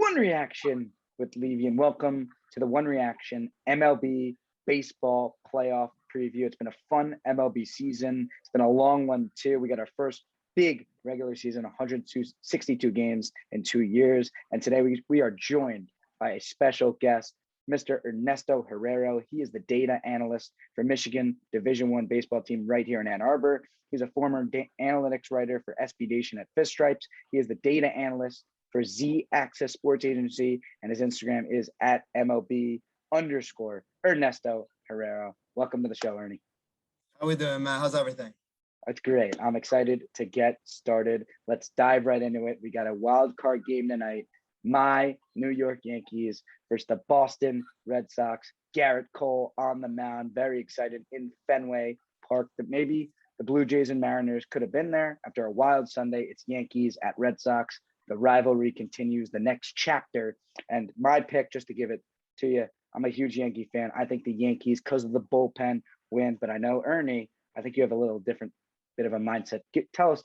One Reaction with Levy, and welcome to the One Reaction MLB baseball playoff preview. It's been a fun MLB season. It's been a long one too. We got our first big regular season, 162 games in 2 years. And today we are joined by a special guest, Mr. Ernesto Herrero. He is the data analyst for Michigan Division I baseball team right here in Ann Arbor. He's a former analytics writer for SB Nation at Fifth Stripes. He is the data analyst for Z-Access Sports Agency, and his Instagram is at MLB_Ernesto Herrero. Welcome to the show, Ernie. How we doing, Matt? How's everything? It's great. I'm excited to get started. Let's dive right into it. We got a wild card game tonight. My New York Yankees versus the Boston Red Sox. Garrett Cole on the mound. Very excited in Fenway Park. That maybe the Blue Jays and Mariners could have been there after a wild Sunday. It's Yankees at Red Sox. The rivalry continues, the next chapter. And my pick, just to give it to you, I'm a huge Yankee fan. I think the Yankees, because of the bullpen, win. But I know, Ernie, I think you have a little different bit of a mindset. Tell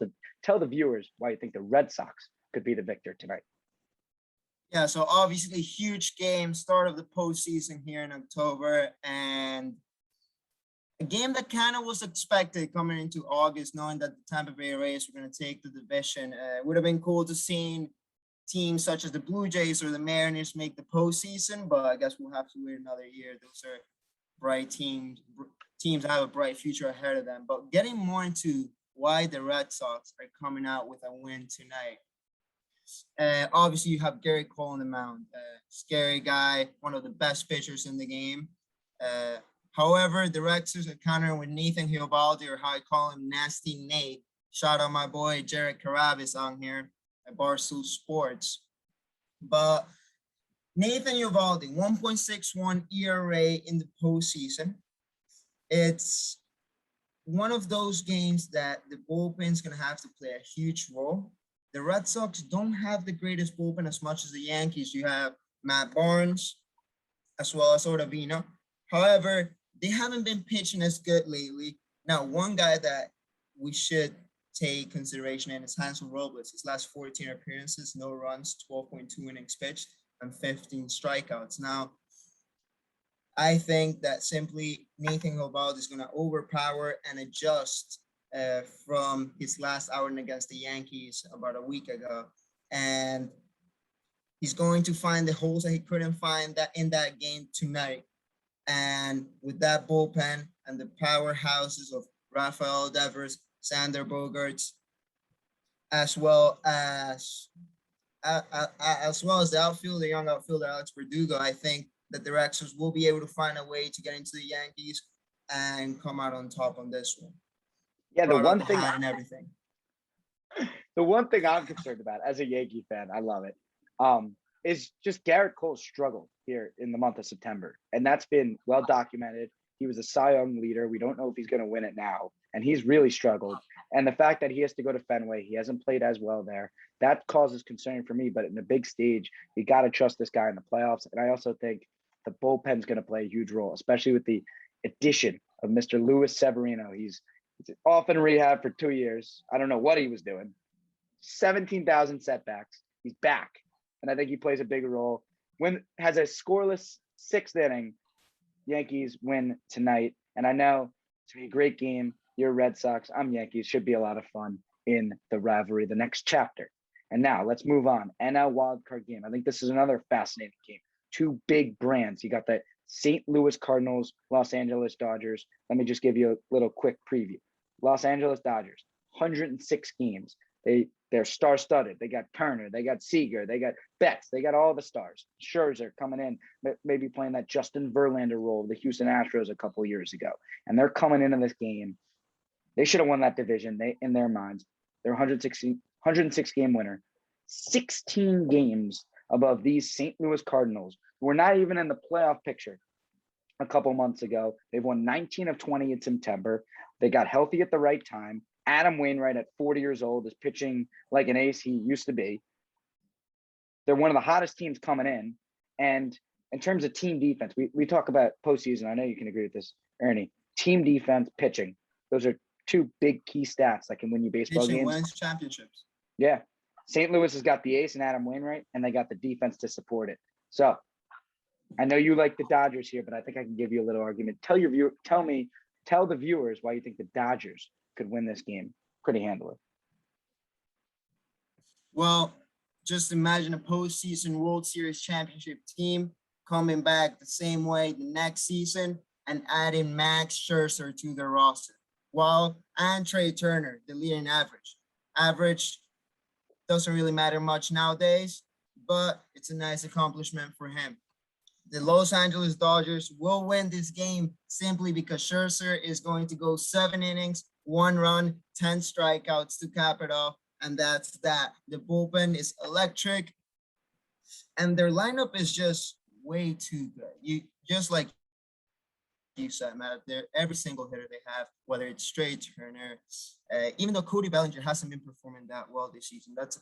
the viewers why you think the Red Sox could be the victor tonight. Yeah, so obviously huge game, start of the postseason here in October, and a game that kind of was expected coming into August, knowing that the Tampa Bay Rays were going to take the division. It would have been cool to see teams such as the Blue Jays or the Mariners make the postseason, but I guess we'll have to wait another year. Those are bright teams that have a bright future ahead of them. But getting more into why the Red Sox are coming out with a win tonight. Obviously, you have Garrett Cole on the mound, scary guy, one of the best pitchers in the game. However, the Red Sox are countering with Nathan Eovaldi, or how I call him, Nasty Nate. Shout out my boy Jared Carabas on here at Barstool Sports. But Nathan Eovaldi, 1.61 ERA in the postseason. It's one of those games that the bullpen's going to have to play a huge role. The Red Sox don't have the greatest bullpen as much as the Yankees. You have Matt Barnes as well as Ottavino. However, they haven't been pitching as good lately. Now, one guy that we should take consideration in is Hansel Robles. His last 14 appearances, no runs, 12.2 innings pitched, and 15 strikeouts. Now, I think that simply Nathan Eovaldi is going to overpower and adjust from his last outing against the Yankees about a week ago. And he's going to find the holes that he couldn't find in that game tonight. And with that bullpen and the powerhouses of Rafael Devers, Sander Bogaerts, as well as the outfield, the young outfielder Alex Verdugo, I think that the Red Sox will be able to find a way to get into the Yankees and come out on top on this one. Yeah, the one thing I'm concerned about as a Yankee fan, I love it, is just Garrett Cole's struggle here in the month of September. And that's been well documented. He was a Cy Young leader. We don't know if he's going to win it now. And he's really struggled. And the fact that he has to go to Fenway, he hasn't played as well there, that causes concern for me. But in the big stage, you got to trust this guy in the playoffs. And I also think the bullpen's going to play a huge role, especially with the addition of Mr. Luis Severino. He's off in rehab for 2 years. I don't know what he was doing. 17,000 setbacks. He's back. And I think he plays a big role. Has a scoreless 6th inning. Yankees win tonight. And I know it's going to be a great game. You're Red Sox. I'm Yankees. Should be a lot of fun in the rivalry, the next chapter. And now let's move on. NL wildcard game. I think this is another fascinating game. Two big brands. You got the St. Louis Cardinals, Los Angeles Dodgers. Let me just give you a little quick preview. Los Angeles Dodgers, 106 games. They're star-studded. They got Turner, they got Seager, they got Betts, they got all the stars. Scherzer coming in, maybe playing that Justin Verlander role of the Houston Astros a couple years ago. And they're coming into this game. They should have won that division. In their minds, they're 106 game winner, 16 games above these St. Louis Cardinals, who were not even in the playoff picture a couple months ago. They've won 19 of 20 in September. They got healthy at the right time. Adam Wainwright at 40 years old is pitching like an ace he used to be. They're one of the hottest teams coming in. And in terms of team defense, we talk about postseason. I know you can agree with this, Ernie. Team defense, pitching. Those are two big key stats that can win you baseball pitching games. wins championships. Yeah. St. Louis has got the ace and Adam Wainwright, and they got the defense to support it. So I know you like the Dodgers here, but I think I can give you a little argument. Tell the viewers why you think the Dodgers could win this game pretty handily. Well, just imagine a postseason World Series championship team coming back the same way the next season and adding Max Scherzer to their roster. While and Trey Turner, the leading average. Average doesn't really matter much nowadays, but it's a nice accomplishment for him. The Los Angeles Dodgers will win this game simply because Scherzer is going to go 7 innings, 1 run, 10 strikeouts to cap it off. And that's that. The bullpen is electric. And their lineup is just way too good. Just like you said, Matt, every single hitter they have, whether it's Trey Turner, even though Cody Bellinger hasn't been performing that well this season, that's a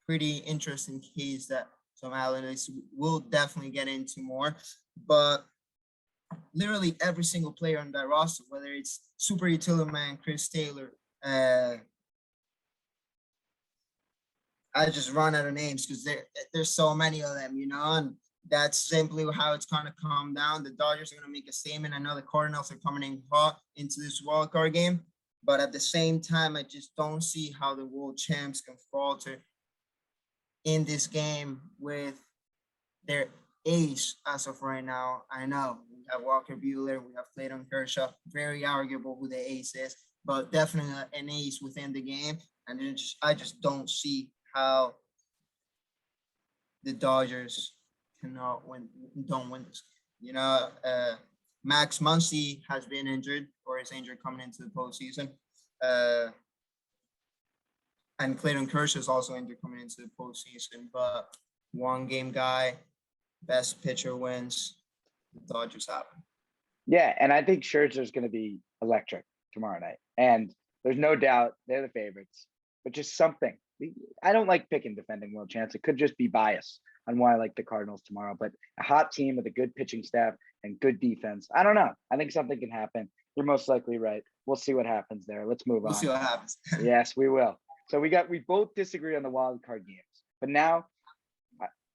pretty interesting case that some analysts will definitely get into more. But literally every single player on that roster, whether it's super utility man Chris Taylor, I just run out of names because there's so many of them, and that's simply how it's going to come down. The Dodgers are going to make a statement. I know the Cardinals are coming in hot into this wild card game, but at the same time, I just don't see how the world champs can falter in this game with their ace as of right now. I know we have Walker Buehler, we have Clayton Kershaw, very arguable who the ace is, but definitely an ace within the game. And I just don't see how the Dodgers don't win this game. Max Muncy has been injured or is injured coming into the postseason. And Clayton Kershaw is also injured coming into the postseason, but 1 game guy, best pitcher wins. The Dodgers happen. Yeah, and I think Scherzer is going to be electric tomorrow night. And there's no doubt they're the favorites, but just something. I don't like picking defending world champs. It could just be bias on why I like the Cardinals tomorrow, but a hot team with a good pitching staff and good defense. I don't know. I think something can happen. You're most likely right. We'll see what happens there. Let's move on. We'll see what happens. Yes, we will. So we both disagree on the wild card games, but now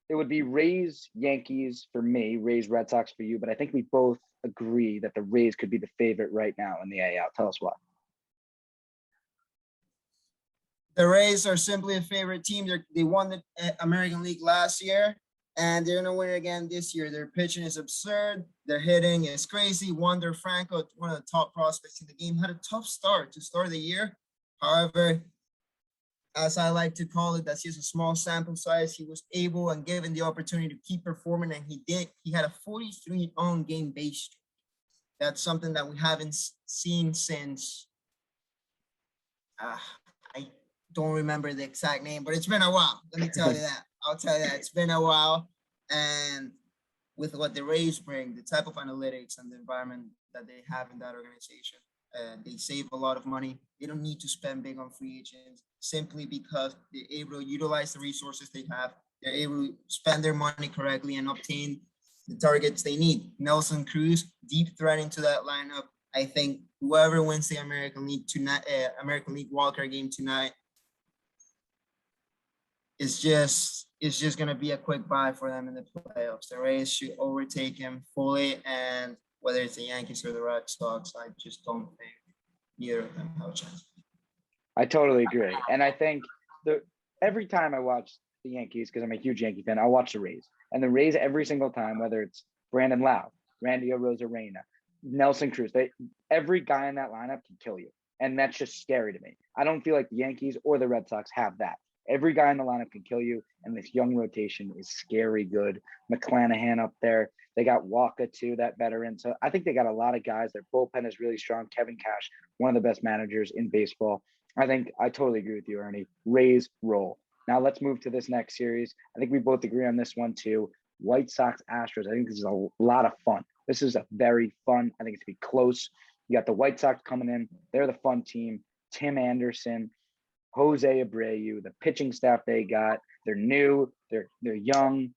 it would be Rays, Yankees for me, Rays, Red Sox for you, but I think we both agree that the Rays could be the favorite right now in the AL. Tell us why. The Rays are simply a favorite team. They won the American League last year, and they're going to win again this year. Their pitching is absurd. Their hitting is crazy. Wander Franco, one of the top prospects in the game, had a tough start to start the year. However, as I like to call it, that's just a small sample size. He was able and given the opportunity to keep performing, and he did. He had a 43 on-game base streak. That's something that we haven't seen since I don't remember the exact name, but it's been a while. Let me tell you that. I'll tell you that. It's been a while. And with what the Rays bring, the type of analytics and the environment that they have in that organization, they save a lot of money. They don't need to spend big on free agents simply because they're able to utilize the resources they have. They're able to spend their money correctly and obtain the targets they need. Nelson Cruz, deep threat into that lineup. I think whoever wins the American League tonight, American League wildcard game tonight, it's just going to be a quick buy for them in the playoffs. The Rays should overtake him fully, and whether it's the Yankees or the Red Sox, I just don't think either of them have a chance. I totally agree. And I think every time I watch the Yankees, because I'm a huge Yankee fan, I watch the Rays. And the Rays every single time, whether it's Brandon Lau, Randy Arozarena, Nelson Cruz, every guy in that lineup can kill you. And that's just scary to me. I don't feel like the Yankees or the Red Sox have that. Every guy in the lineup can kill you, and this young rotation is scary good. McClanahan up there. They got Walker too, that veteran. So I think they got a lot of guys. Their bullpen is really strong. Kevin Cash, one of the best managers in baseball. I totally agree with you, Ernie. Rays roll. Now let's move to this next series. I think we both agree on this one too. White Sox, Astros. I think this is a lot of fun. This is a very fun. I think it's going to be close. You got the White Sox coming in. They're the fun team. Tim Anderson, Jose Abreu, the pitching staff they got. They're new. They're young.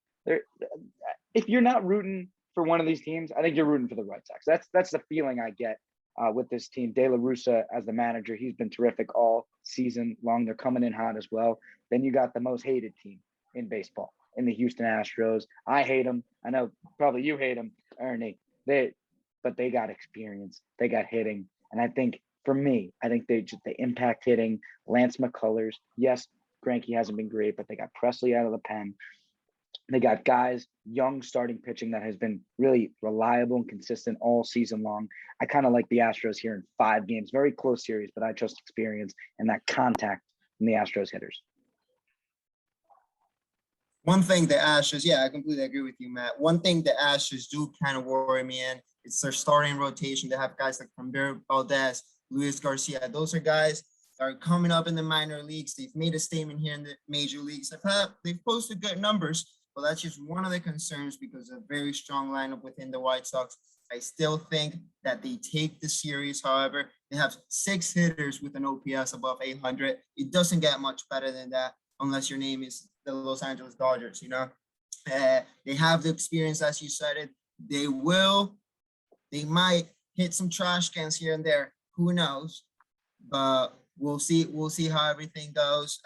If you're not rooting for one of these teams, I think you're rooting for the Red Sox. That's the feeling I get with this team. De La Russa as the manager, he's been terrific all season long. They're coming in hot as well. Then you got the most hated team in baseball, in the Houston Astros. I hate them. I know probably you hate them, Ernie. But they got experience. They got hitting. And I think for me, I think they impact hitting. Lance McCullers. Yes, Greinke hasn't been great, but they got Presley out of the pen. They got guys, young starting pitching that has been really reliable and consistent all season long. I kind of like the Astros here in 5 games. Very close series, but I trust experience and that contact from the Astros hitters. One thing the Astros, yeah, I completely agree with you, Matt. One thing the Astros do kind of worry me in, it's their starting rotation. They have guys like Framber Valdez, Luis Garcia. Those are guys that are coming up in the minor leagues. They've made a statement here in the major leagues. They've posted good numbers. Well, that's just one of the concerns because of a very strong lineup within the White Sox. I still think that they take the series. However, they have 6 hitters with an OPS above 800. It doesn't get much better than that unless your name is the Los Angeles Dodgers, you know. They have the experience, as you said it. They might hit some trash cans here and there. Who knows? But we'll see. We'll see how everything goes.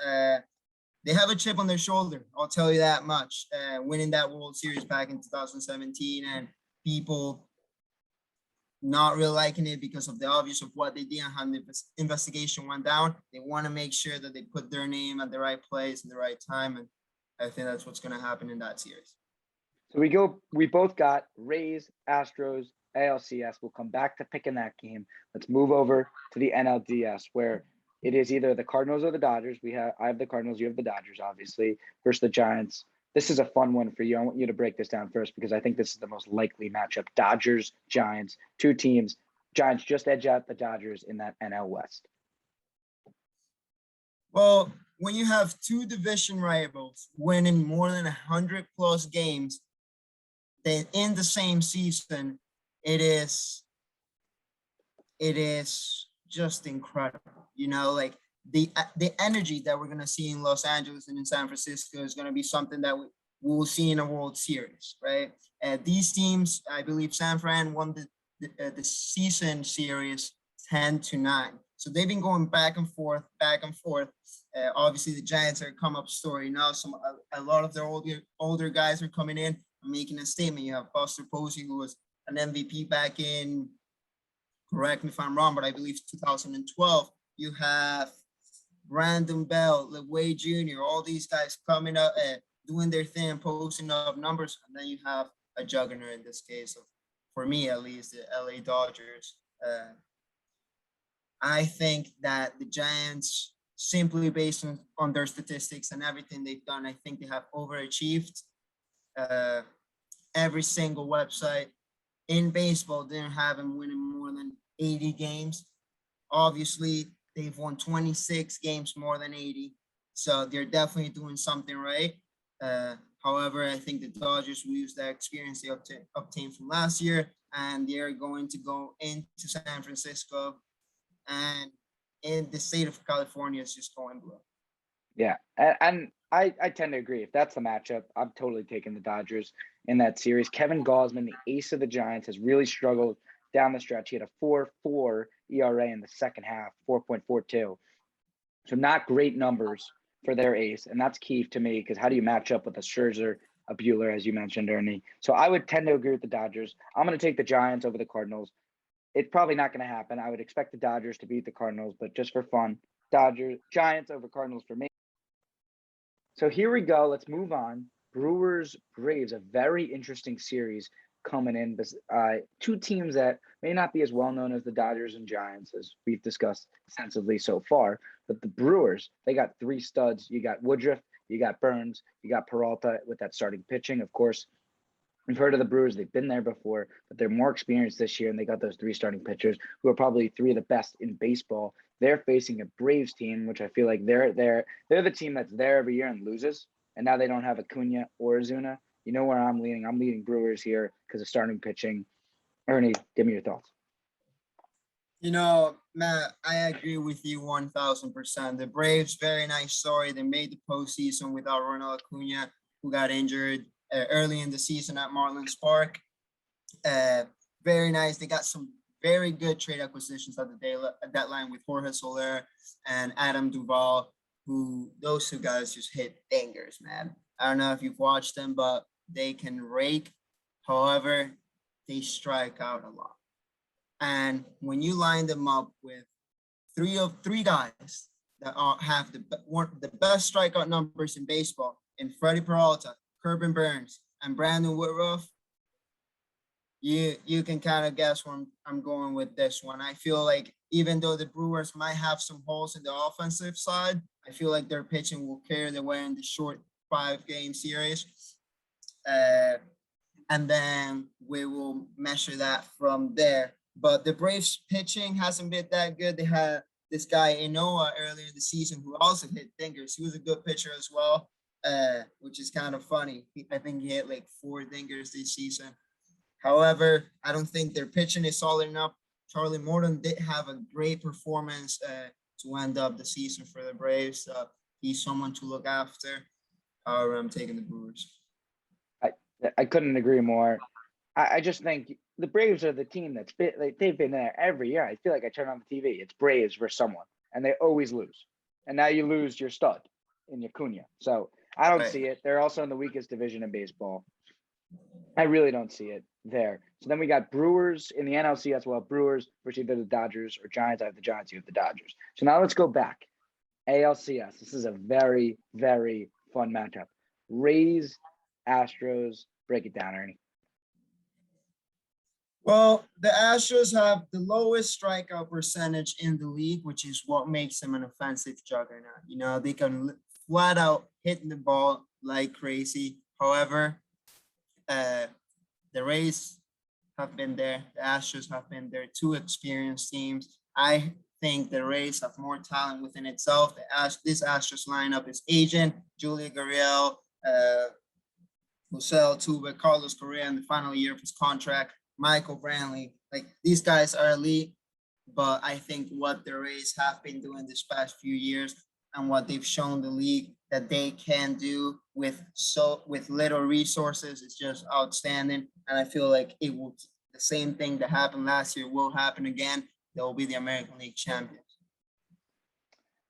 They have a chip on their shoulder. I'll tell you that much. Winning that World Series back in 2017, and people not really liking it because of the obvious of what they did and how the investigation went down. They want to make sure that they put their name at the right place at the right time, and I think that's what's going to happen in that series. So we both got Rays, Astros, ALCS. We'll come back to picking that game. Let's move over to the NLDS, where it is either the Cardinals or the Dodgers. I have the Cardinals, you have the Dodgers, obviously, versus the Giants. This is a fun one for you. I want you to break this down first because I think this is the most likely matchup. Dodgers, Giants, 2 teams. Giants just edge out the Dodgers in that NL West. Well, when you have 2 division rivals winning more than 100+ games then in the same season, it is just incredible. You know, like the energy that we're going to see in Los Angeles and in San Francisco is going to be something that we will see in a World Series, right? These teams, I believe San Fran won the season series 10-9. So they've been going back and forth. Obviously, the Giants are a come-up story now. A lot of their older guys are coming in and making a statement. You have Buster Posey, who was an MVP back in, correct me if I'm wrong, but I believe 2012. You have Brandon Bell, LeWay Jr., all these guys coming up and doing their thing, posting up numbers. And then you have a juggernaut in this case, for me at least, the LA Dodgers. I think that the Giants, simply based on their statistics and everything they've done, I think they have overachieved. Every single website in baseball didn't have them winning more than 80 games. Obviously, they've won 26 games more than 80. So they're definitely doing something right. However, I think the Dodgers will use that experience they obtained from last year, and they're going to go into San Francisco, and in the state of California, it's just going blue. Yeah, and I tend to agree. If that's the matchup, I'm totally taking the Dodgers in that series. Kevin Gausman, the ace of the Giants, has really struggled down the stretch. He had a 4.4 ERA in the second half, 4.42. So not great numbers for their ace, and that's key to me because how do you match up with a Scherzer, a Buehler, as you mentioned, Ernie? So I would tend to agree with the Dodgers. I'm going to take the Giants over the Cardinals. It's probably not going to happen. I would expect the Dodgers to beat the Cardinals, but just for fun, Giants over Cardinals for me. So here we go. Let's move on. Brewers, Braves, a very interesting series coming in. 2 teams that may not be as well known as the Dodgers and Giants, as we've discussed extensively so far. But the Brewers, they got 3 studs. You got Woodruff, you got Burns, you got Peralta with that starting pitching. Of course, we've heard of the Brewers. They've been there before, but they're more experienced this year, and they got those 3 starting pitchers who are probably 3 of the best in baseball. They're facing a Braves team, which I feel like they're the team that's there every year and loses, and now they don't have Acuna or Ozuna. You know where I'm leaning. I'm leaning Brewers here because of starting pitching. Ernie, give me your thoughts. You know, Matt, I agree with you 1,000%. The Braves, very nice story. They made the postseason without Ronald Acuna, who got injured early in the season at Marlins Park. Very nice. They got some very good trade acquisitions at the deadline with Jorge Soler and Adam Duvall, who those two guys just hit bangers, man. I don't know if you've watched them, but they can rake. However, they strike out a lot. And when you line them up with three guys that have the best strikeout numbers in baseball, in Freddie Peralta, Corbin Burns, and Brandon Woodruff, you can kind of guess where I'm going with this one. I feel like even though the Brewers might have some holes in the offensive side, I feel like their pitching will carry the way in the short 5-game series. And then we will measure that from there. But the Braves pitching hasn't been that good. They had this guy Inoa earlier in the season who also hit dingers. He was a good pitcher as well, which is kind of funny. I think he hit like 4 dingers this season. However, I don't think their pitching is solid enough. Charlie Morton did have a great performance to end up the season for the Braves. He's someone to look after. However, I'm taking the Brewers. I couldn't agree more. I just think the Braves are the team that's been, like, they've been there every year. I feel like I turn on the TV, it's Braves versus someone, and they always lose. And now you lose your stud in Acuna. So I don't see it. They're also in the weakest division in baseball. I really don't see it there. So then we got Brewers in the NLCS. Well, Brewers versus either the Dodgers or Giants. I have the Giants, you have the Dodgers. So now let's go back. ALCS. This is a very, very fun matchup. Rays, Astros. Break it down, Ernie. Well, the Astros have the lowest strikeout percentage in the league, which is what makes them an offensive juggernaut. You know, they can flat out hit the ball like crazy. However, the Rays have been there. The Astros have been there. 2 experienced teams. I think the Rays have more talent within itself. This Astros lineup is agent, Julia Gurriel, Jose Altuve, Carlos Correa in the final year of his contract, Michael Brantley. Like, these guys are elite, but I think what the Rays have been doing this past few years and what they've shown the league that they can do with little resources is just outstanding. And I feel like the same thing that happened last year will happen again. They will be the American League champions.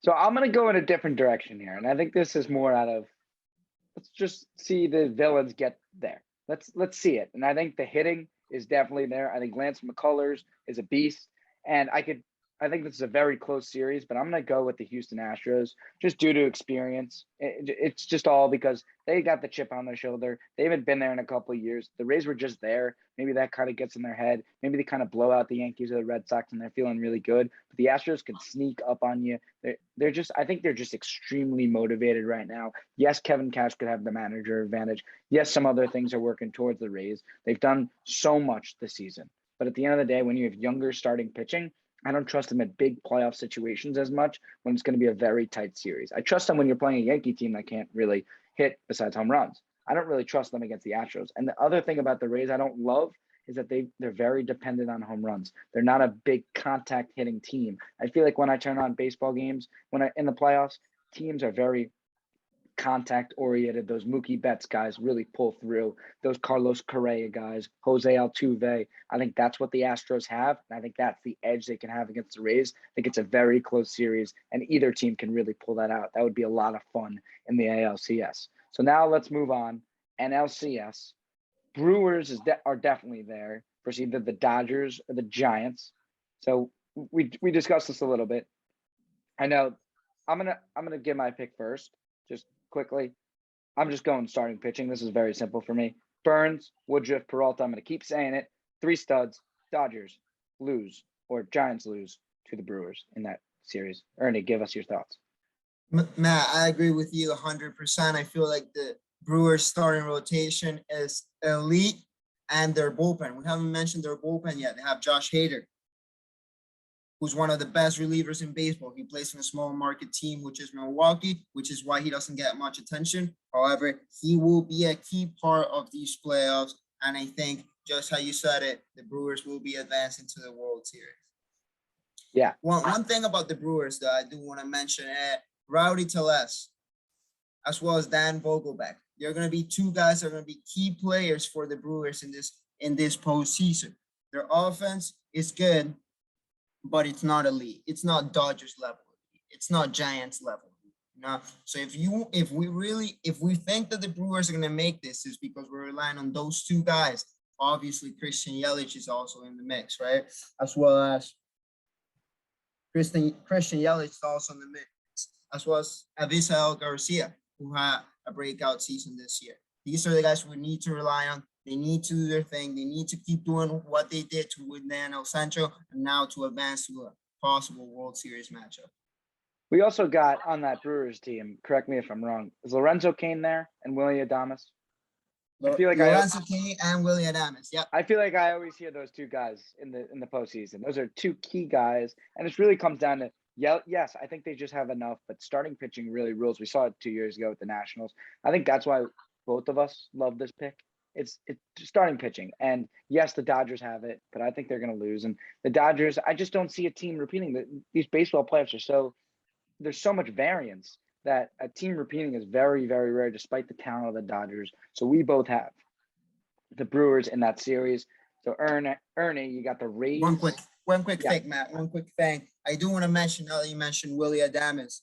So I'm going to go in a different direction here. And I think this is more out of, let's just see the villains get there. Let's see it. And I think the hitting is definitely there. I think Lance McCullers is a beast. And I think this is a very close series, but I'm going to go with the Houston Astros just due to experience. It's just all because they got the chip on their shoulder. They haven't been there in a couple of years. The Rays were just there. Maybe that kind of gets in their head. Maybe they kind of blow out the Yankees or the Red Sox and they're feeling really good. But the Astros can sneak up on you. I think they're just extremely motivated right now. Yes, Kevin Cash could have the manager advantage. Yes, some other things are working towards the Rays. They've done so much this season. But at the end of the day, when you have younger starting pitching, I don't trust them at big playoff situations as much when it's going to be a very tight series. I trust them when you're playing a Yankee team that can't really hit besides home runs. I don't really trust them against the Astros. And the other thing about the Rays I don't love is that they're very dependent on home runs. They're not a big contact hitting team. I feel like when I turn on baseball games, in the playoffs, teams are very contact oriented. Those Mookie Betts guys really pull through. Those Carlos Correa guys, Jose Altuve. I think that's what the Astros have. And I think that's the edge they can have against the Rays. I think it's a very close series and either team can really pull that out. That would be a lot of fun in the ALCS. So now let's move on. NLCS. Brewers are definitely there versus either the Dodgers or the Giants. So we discussed this a little bit. I know I'm gonna give my pick first, just quickly. I'm just going starting pitching. This is very simple for me. Burns, Woodruff, Peralta. I'm going to keep saying it. 3 studs. Dodgers lose or Giants lose to the Brewers in that series. Ernie, give us your thoughts. Matt, I agree with you 100%. I feel like the Brewers starting rotation is elite and their bullpen. We haven't mentioned their bullpen yet. They have Josh Hader, who's one of the best relievers in baseball. He plays in a small market team, which is Milwaukee, which is why he doesn't get much attention. However, he will be a key part of these playoffs. And I think, just how you said it, the Brewers will be advancing to the World Series. Yeah. One thing about the Brewers that I do want to mention, Rowdy Tellez, as well as Dan Vogelbach. They're going to be 2 guys that are going to be key players for the Brewers in this postseason. Their offense is good, but it's not elite. It's not Dodgers level. It's not Giants level. You know? So if we think that the Brewers are gonna make this, is because we're relying on those two guys. Obviously, Christian Yelich is also in the mix, right? As well as Christian Yelich is also in the mix, as well as Avisael Garcia, who had a breakout season this year. These are the guys we need to rely on. They need to do their thing. They need to keep doing what they did to win the NL Central and now to advance to a possible World Series matchup. We also got on that Brewers team, correct me if I'm wrong, is Lorenzo Cain there and Willie Adames? I feel like Lorenzo Cain and Willie Adames. Yeah. I feel like I always hear those two guys in the postseason. Those are two key guys, and it really comes down to yes, I think they just have enough, but starting pitching really rules. We saw it 2 years ago with the Nationals. I think that's why both of us love this pick. It's starting pitching, and yes, the Dodgers have it, but I think they're going to lose. And the Dodgers, I just don't see a team repeating. These baseball playoffs are there's so much variance that a team repeating is very, very rare, despite the talent of the Dodgers. So we both have the Brewers in that series. So Ernie, you got the Rays. One quick thing, Matt. One quick thing. I do want to mention, now that you mentioned Willie Adames.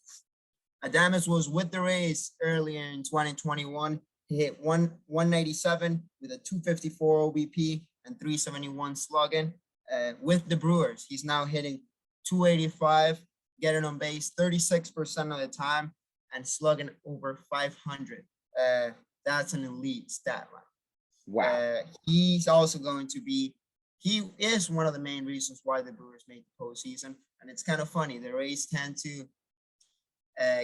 Adames was with the Rays earlier in 2021. He hit 197 with a 254 OBP and 371 slugging. With the Brewers, he's now hitting 285, getting on base 36% of the time, and slugging over 500. That's an elite stat line. Wow. He's also going to be, he is one of the main reasons why the Brewers made the postseason. And it's kind of funny. The Rays tend to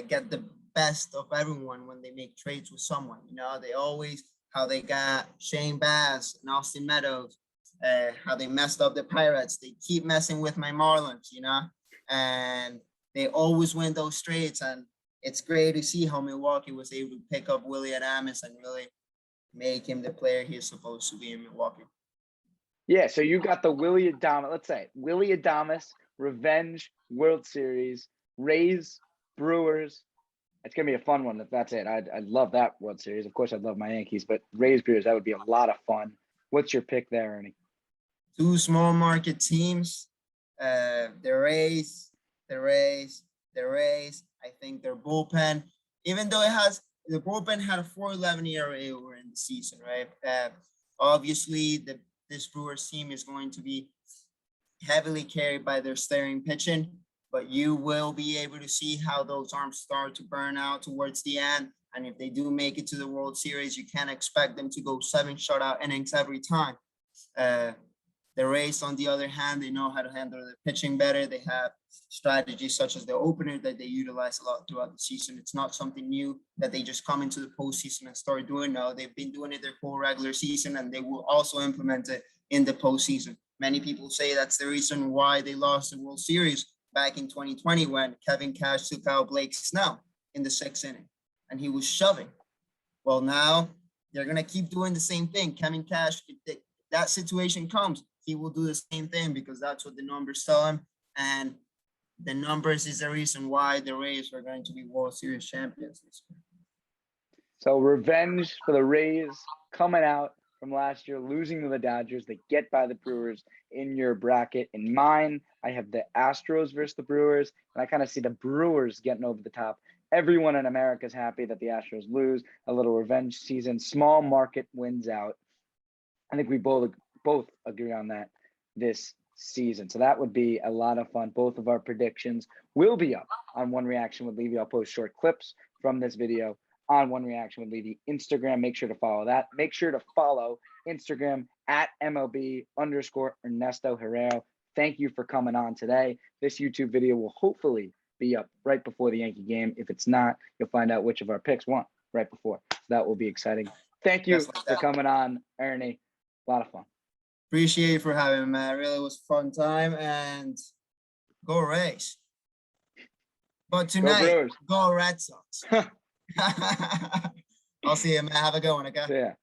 get the best of everyone when they make trades with someone. You know, they always, how they got Shane Bass and Austin Meadows, how they messed up the Pirates. They keep messing with my Marlins, you know, and they always win those trades. And it's great to see how Milwaukee was able to pick up Willie Adames and really make him the player he's supposed to be in Milwaukee. Yeah, so you got the Willie Adames, let's say Willie Adames Revenge World Series, Rays, Brewers. It's gonna be a fun one if that's it. I'd love that World Series. Of course, I'd love my Yankees, but Rays, Brewers, that would be a lot of fun. What's your pick there, Ernie? Two small market teams. The Rays. I think their bullpen, even though the bullpen had a 4.11 ERA over in the season, right? Obviously, this Brewers team is going to be heavily carried by their starting pitching, but you will be able to see how those arms start to burn out towards the end. And if they do make it to the World Series, you can't expect them to go 7 shutout innings every time. The Rays, on the other hand, they know how to handle their pitching better. They have strategies such as the opener that they utilize a lot throughout the season. It's not something new that they just come into the postseason and start doing. No, they've been doing it their whole regular season, and they will also implement it in the postseason. Many people say that's the reason why they lost the World Series back in 2020 when Kevin Cash took out Blake Snell in the 6th inning, and he was shoving. Well, now they're going to keep doing the same thing. Kevin Cash, if that situation comes, he will do the same thing because that's what the numbers tell him. And the numbers is the reason why the Rays are going to be World Series champions this year. So revenge for the Rays coming out from last year, losing to the Dodgers. They get by the Brewers in your bracket. In mine, I have the Astros versus the Brewers, and I kind of see the Brewers getting over the top. Everyone in America is happy that the Astros lose. A little revenge season. Small market wins out. I think we both agree on that this season. So that would be a lot of fun. Both of our predictions will be up on One Reaction with Levy. I'll post short clips from this video on One Reaction with Levy Instagram. Make sure to follow that. Make sure to follow Instagram at MLB _ Ernesto Herrero. Thank you for coming on today. This YouTube video will hopefully be up right before the Yankee game. If it's not, you'll find out which of our picks won right before. So that will be exciting. Thank you for coming on, Ernie. A lot of fun. Appreciate you for having me, man. It really was a fun time, and go Rays. But tonight, go Red Sox. I'll see you, man. Have a good one, okay? Yeah.